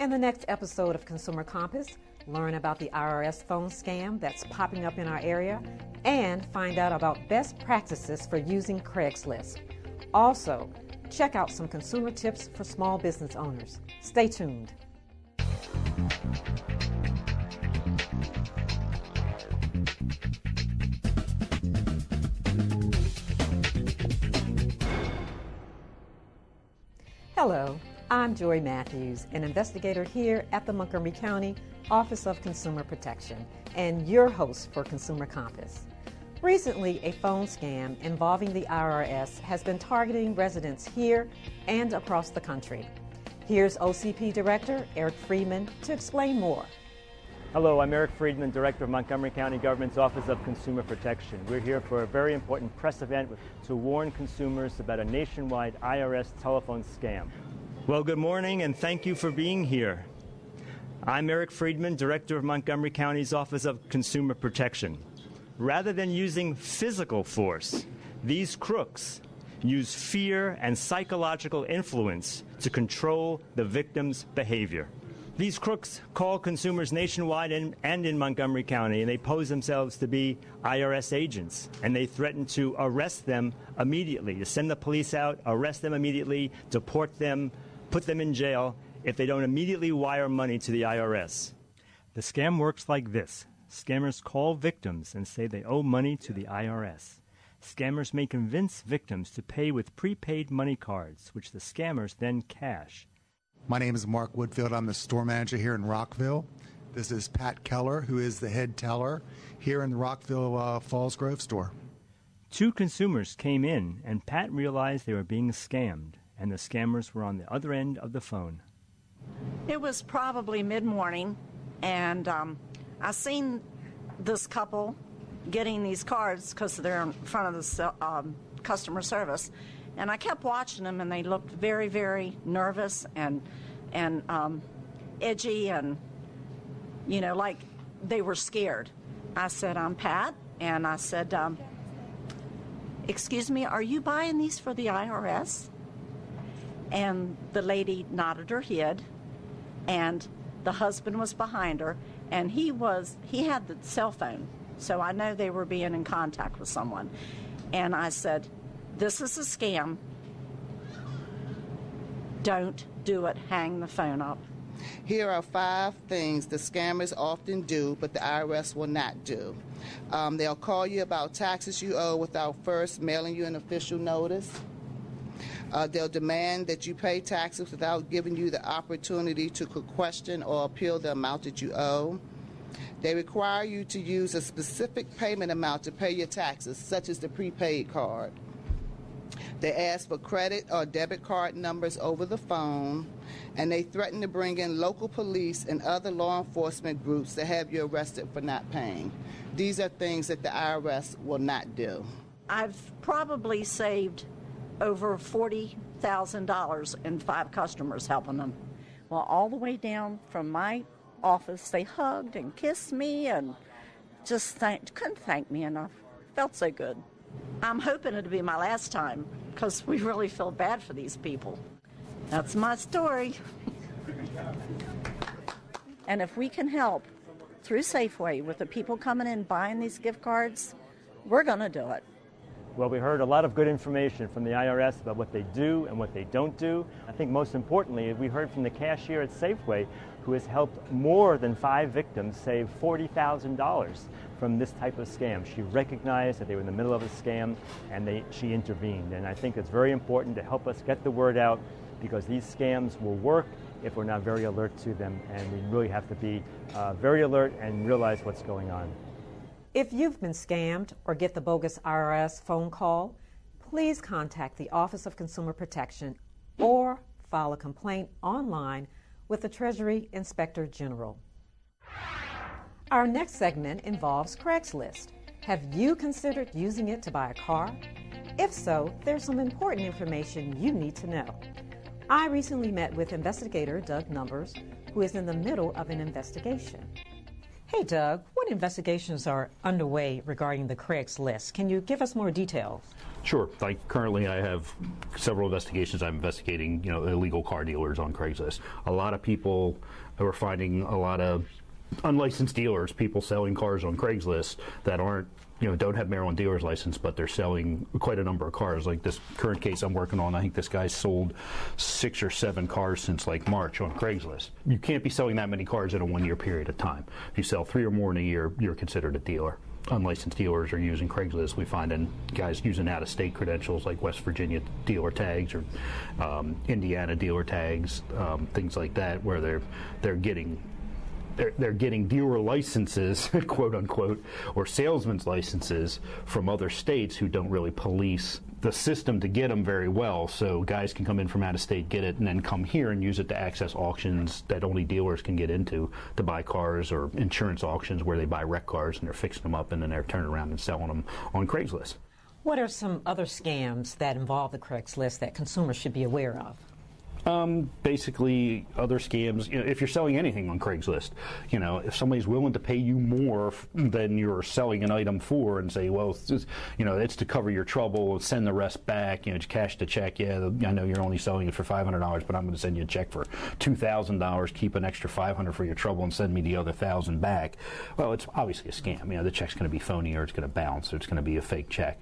In the next episode of Consumer Compass, learn about the IRS phone scam that's popping up in our area and find out about best practices for using Craigslist. Also, check out some consumer tips for small business owners. Stay tuned. Hello, I'm Joy Matthews, an investigator here at the Montgomery County Office of Consumer Protection, and your host for Consumer Compass. Recently, a phone scam involving the IRS has been targeting residents here and across the country. Here's OCP Director Eric Friedman to explain more. Hello, I'm Eric Friedman, Director of Montgomery County Government's Office of Consumer Protection. We're here for a very important press event to warn consumers about a nationwide IRS telephone scam. Well, good morning and thank you for being here. I'm Eric Friedman, Director of Montgomery County's Office of Consumer Protection. Rather than using physical force, these crooks use fear and psychological influence to control the victim's behavior. These crooks call consumers nationwide and in Montgomery County, and they pose themselves to be IRS agents, and they threaten to arrest them immediately, to send the police out, arrest them immediately, deport them, put them in jail if they don't immediately wire money to the IRS. The scam works like this. Scammers call victims and say they owe money to the IRS. Scammers may convince victims to pay with prepaid money cards, which the scammers then cash. My name is Mark Woodfield. I'm the store manager here in Rockville. This is Pat Keller, who is the head teller here in the Rockville Falls Grove store. Two consumers came in, and Pat realized they were being scammed, and the scammers were on the other end of the phone. It was probably mid-morning, and I seen this couple getting these cards because they're in front of the customer service. And I kept watching them, and they looked very, very nervous and edgy and, you know, like they were scared. I said, I'm Pat, and I said, excuse me, are you buying these for the IRS? And the lady nodded her head, and the husband was behind her, and he had the cell phone, so I know they were being in contact with someone. And I said, this is a scam. Don't do it. Hang the phone up. Here are 5 things the scammers often do, but the IRS will not do. They'll call you about taxes you owe without first mailing you an official notice. They'll demand that you pay taxes without giving you the opportunity to question or appeal the amount that you owe. They require you to use a specific payment amount to pay your taxes, such as the prepaid card. They ask for credit or debit card numbers over the phone, and they threaten to bring in local police and other law enforcement groups to have you arrested for not paying. These are things that the IRS will not do. I've probably saved over $40,000 in 5 customers helping them. Well, all the way down from my office, they hugged and kissed me and just couldn't thank me enough. Felt so good. I'm hoping it'll be my last time because we really feel bad for these people. That's my story. And if we can help through Safeway with the people coming in buying these gift cards, we're going to do it. Well, we heard a lot of good information from the IRS about what they do and what they don't do. I think most importantly, we heard from the cashier at Safeway who has helped more than 5 victims save $40,000 from this type of scam. She recognized that they were in the middle of a scam and she intervened. And I think it's very important to help us get the word out because these scams will work if we're not very alert to them, and we really have to be very alert and realize what's going on. If you've been scammed or get the bogus IRS phone call, please contact the Office of Consumer Protection or file a complaint online with the Treasury Inspector General. Our next segment involves Craigslist. Have you considered using it to buy a car? If so, there's some important information you need to know. I recently met with investigator Doug Numbers, who is in the middle of an investigation. Hey Doug, what what investigations are underway regarding the Craigslist? Can you give us more details? Sure. Like currently I have several investigations. I'm investigating, illegal car dealers on Craigslist. A lot of people are finding a lot of unlicensed dealers, people selling cars on Craigslist that aren't, don't have Maryland dealer's license, but they're selling quite a number of cars. Like this current case I'm working on, I think this guy's sold 6 or 7 cars since like March on Craigslist. You can't be selling that many cars in a 1-year period of time. If you sell 3 or more in a year, you're considered a dealer. Unlicensed dealers are using Craigslist. We find in guys using out-of-state credentials like West Virginia dealer tags or Indiana dealer tags, things like that, where they're getting dealer licenses, quote unquote, or salesman's licenses from other states who don't really police the system to get them very well. So guys can come in from out of state, get it, and then come here and use it to access auctions that only dealers can get into to buy cars, or insurance auctions where they buy wrecked cars and they're fixing them up and then they're turning around and selling them on Craigslist. What are some other scams that involve the Craigslist that consumers should be aware of? Basically, other scams, if you're selling anything on Craigslist, if somebody's willing to pay you more than you're selling an item for and say, well, it's just, it's to cover your trouble, send the rest back, cash the check. Yeah, I know you're only selling it for $500, but I'm going to send you a check for $2,000, keep an extra $500 for your trouble and send me the other $1,000 back. Well, it's obviously a scam. The check's going to be phony, or it's going to bounce, or it's going to be a fake check.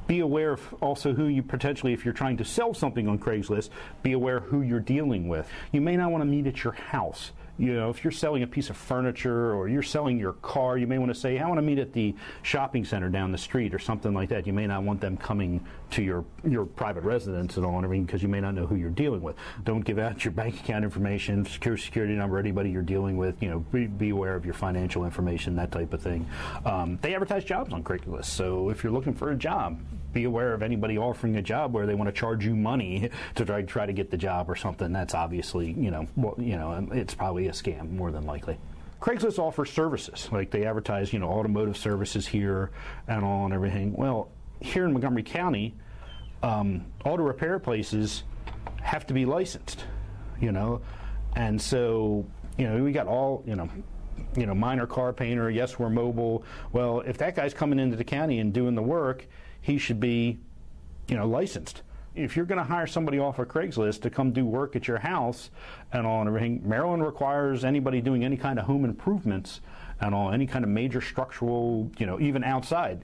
Be aware of also who you potentially, if you're trying to sell something on Craigslist, be aware who you're dealing with. You may not want to meet at your house. If you're selling a piece of furniture or you're selling your car, you may want to say, I want to meet at the shopping center down the street or something like that. You may not want them coming to your private residence and all and everything, because you may not know who you're dealing with. Don't give out your bank account information, security number, anybody you're dealing with. Be aware of your financial information, that type of thing. They advertise jobs on Craigslist, so if you're looking for a job, be aware of anybody offering a job where they want to charge you money to try to get the job or something. That's obviously, it's probably a scam more than likely. Craigslist offers services, like they advertise, automotive services here and all and everything. Well, here in Montgomery County, auto repair places have to be licensed, and so, we got all, minor car painter, yes, we're mobile. Well, if that guy's coming into the county and doing the work, he should be, licensed. If you're going to hire somebody off of Craigslist to come do work at your house and all and everything, Maryland requires anybody doing any kind of home improvements and all, any kind of major structural, even outside,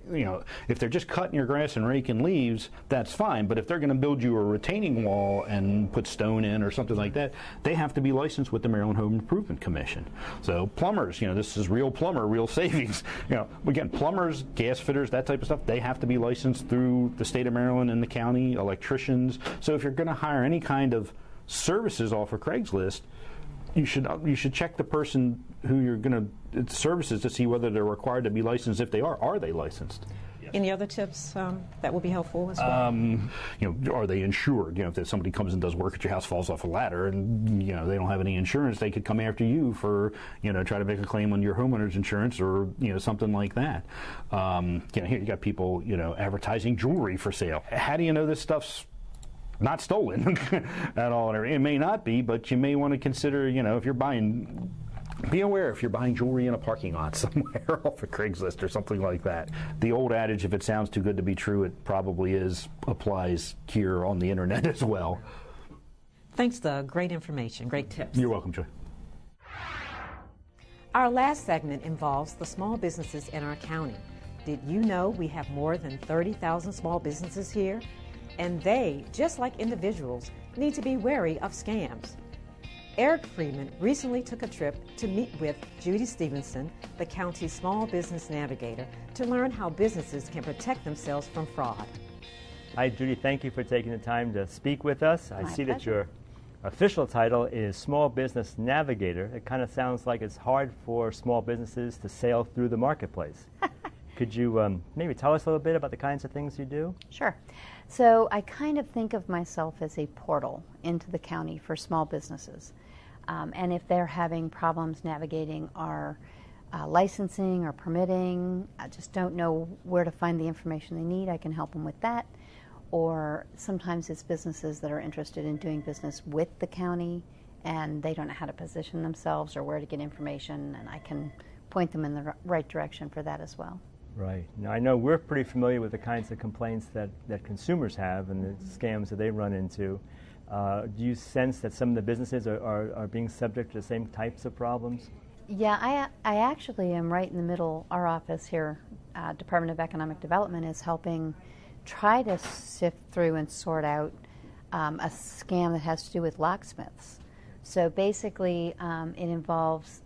if they're just cutting your grass and raking leaves, that's fine. But if they're going to build you a retaining wall and put stone in or something like that, they have to be licensed with the Maryland Home Improvement Commission. So plumbers, this is real plumber, real savings. Again, plumbers, gas fitters, that type of stuff, they have to be licensed through the state of Maryland and the county, electricians. So if you're going to hire any kind of services off of Craigslist, you should check the person who you're going to services to see whether they're required to be licensed. If they are they licensed? Any other tips that will be helpful as well? Are they insured? If somebody comes and does work at your house, falls off a ladder, and they don't have any insurance, they could come after you for try to make a claim on your homeowner's insurance or something like that. Here you got people advertising jewelry for sale. How do you know this stuff's not stolen at all? It may not be, but you may want to consider, if you're buying, be aware if you're buying jewelry in a parking lot somewhere off of Craigslist or something like that. The old adage, if it sounds too good to be true, it probably is, applies here on the internet as well. Thanks, Doug. Great information, great tips. You're welcome, Joy. Our last segment involves the small businesses in our county. Did you know we have more than 30,000 small businesses here? And they, just like individuals, need to be wary of scams. Eric Friedman recently took a trip to meet with Judy Stevenson, the county's small business navigator, to learn how businesses can protect themselves from fraud. Hi, Judy. Thank you for taking the time to speak with us. I see that your official title is Small Business Navigator. It kind of sounds like it's hard for small businesses to sail through the marketplace. Could you maybe tell us a little bit about the kinds of things you do? Sure. So I kind of think of myself as a portal into the county for small businesses. And if they're having problems navigating our licensing or permitting, I just don't know where to find the information they need, I can help them with that. Or sometimes it's businesses that are interested in doing business with the county and they don't know how to position themselves or where to get information, and I can point them in the right direction for that as well. Right. Now, I know we're pretty familiar with the kinds of complaints that consumers have and the scams that they run into. Do you sense that some of the businesses are being subject to the same types of problems? Yeah, I actually am right in the middle. Our office here, Department of Economic Development, is helping try to sift through and sort out a scam that has to do with locksmiths. So basically, it involves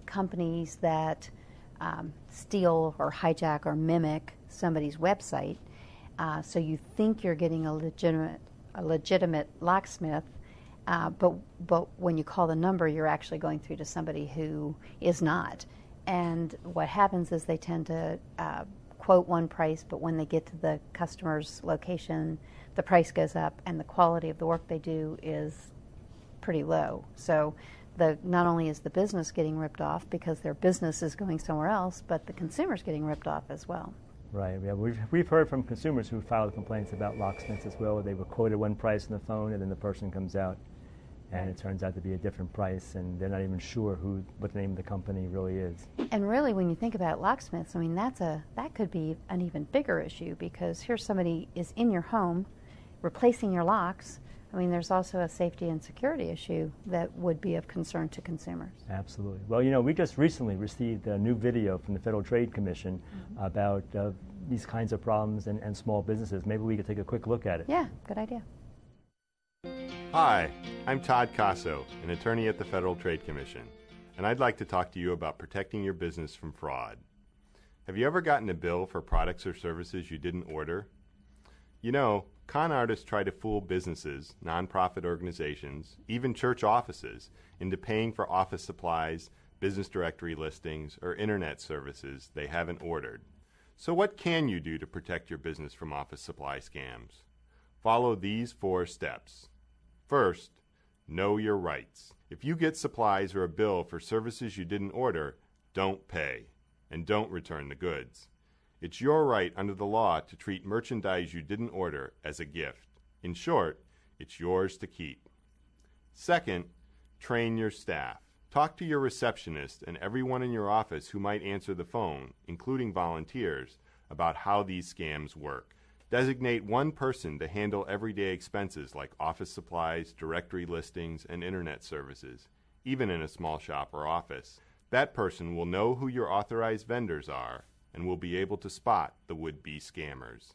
companies that steal or hijack or mimic somebody's website. So you think you're getting a legitimate locksmith, but when you call the number, you're actually going through to somebody who is not. And what happens is they tend to quote one price, but when they get to the customer's location, the price goes up, and the quality of the work they do is pretty low. So not only is the business getting ripped off because their business is going somewhere else, but the consumer's getting ripped off as well. Right. Yeah, we've heard from consumers who filed complaints about locksmiths as well. They were quoted one price on the phone, and then the person comes out, and it turns out to be a different price, and they're not even sure what the name of the company really is. And really, when you think about locksmiths, I mean, that could be an even bigger issue, because here somebody is in your home replacing your locks. I mean, there's also a safety and security issue that would be of concern to consumers. Absolutely. Well, we just recently received a new video from the Federal Trade Commission about these kinds of problems and small businesses. Maybe we could take a quick look at it. Yeah, good idea. Hi, I'm Todd Casso, an attorney at the Federal Trade Commission, and I'd like to talk to you about protecting your business from fraud. Have you ever gotten a bill for products or services you didn't order? You know, con artists try to fool businesses, nonprofit organizations, even church offices into paying for office supplies, business directory listings, or internet services they haven't ordered. So what can you do to protect your business from office supply scams? Follow these 4 steps. First, know your rights. If you get supplies or a bill for services you didn't order, don't pay, and don't return the goods. It's your right under the law to treat merchandise you didn't order as a gift. In short, it's yours to keep. Second, train your staff. Talk to your receptionist and everyone in your office who might answer the phone, including volunteers, about how these scams work. Designate one person to handle everyday expenses like office supplies, directory listings, and internet services, even in a small shop or office. That person will know who your authorized vendors are and will be able to spot the would-be scammers.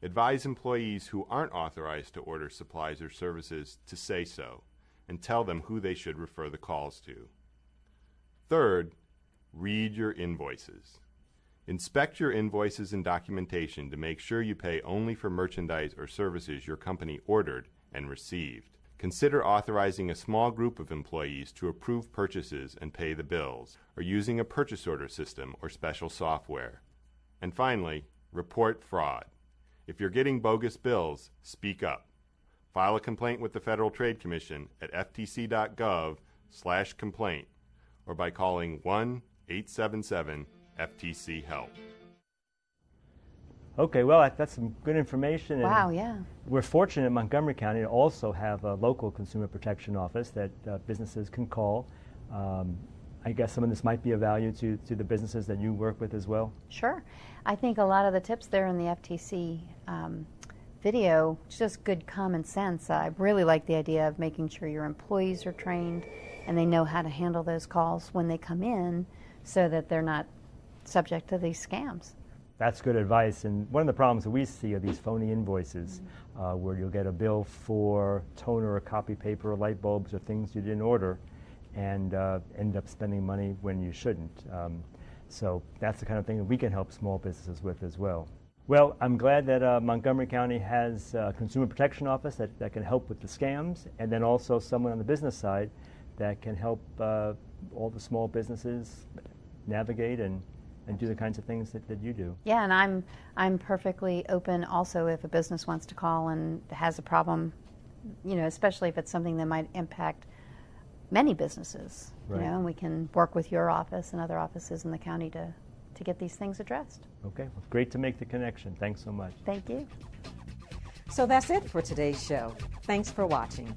Advise employees who aren't authorized to order supplies or services to say so, and tell them who they should refer the calls to. Third, read your invoices. Inspect your invoices and documentation to make sure you pay only for merchandise or services your company ordered and received. Consider authorizing a small group of employees to approve purchases and pay the bills, or using a purchase order system or special software. And finally, report fraud. If you're getting bogus bills, speak up. File a complaint with the Federal Trade Commission at ftc.gov/complaint or by calling 1-877-FTC-HELP. Okay, well, that's some good information. Wow, yeah. We're fortunate in Montgomery County to also have a local consumer protection office that businesses can call. I guess some of this might be of value to the businesses that you work with as well. Sure. I think a lot of the tips there in the FTC video, just good common sense. I really like the idea of making sure your employees are trained and they know how to handle those calls when they come in so that they're not subject to these scams. That's good advice. And one of the problems that we see are these phony invoices where you'll get a bill for toner or copy paper or light bulbs or things you didn't order and end up spending money when you shouldn't. So that's the kind of thing that we can help small businesses with as well. Well, I'm glad that Montgomery County has a consumer protection office that can help with the scams, and then also someone on the business side that can help all the small businesses navigate and do the kinds of things that you do. Yeah, and I'm perfectly open also if a business wants to call and has a problem, especially if it's something that might impact many businesses, right. And we can work with your office and other offices in the county to get these things addressed. Okay, well, great to make the connection. Thanks so much. Thank you. So that's it for today's show. Thanks for watching.